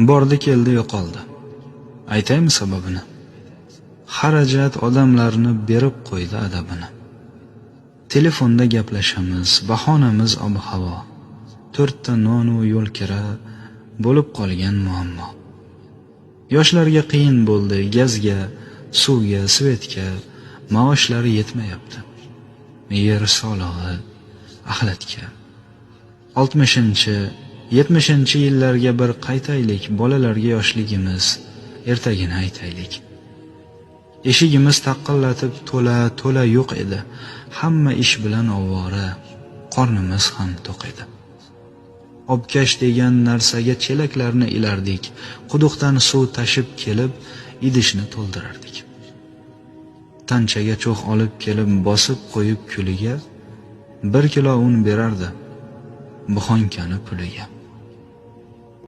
Bordi keldi yo'qoldi. Aytaymi sababini? Xarajat odamlarni berib qo'ydi adabini. Telefonda gaplashamiz, bahonamiz ob-havo. 4 ta non u yo'l kira bo'lib qolgan muammo. Yoshlarga qiyin bo'ldi gazga, suvga, svetga, maoshlari yetmayapti. Yer solig'i, axlatga. 60-70 yillarga bir qaytaylik, bolalarga yoshligimiz, ertagini aytaylik. Eshigimiz taqillatib to'la yo'q edi. Hamma ish bilan ovvora, qornimiz ham to'q edi. Obkash degan narsaga chelaklarni ilardik. Quduqdan suv tashib kelib, idishni to'ldirardik. Tanchaga cho'g' olib kelib bosib qo'yib kuliga 1 kilo un berardi, buxonkani puliga.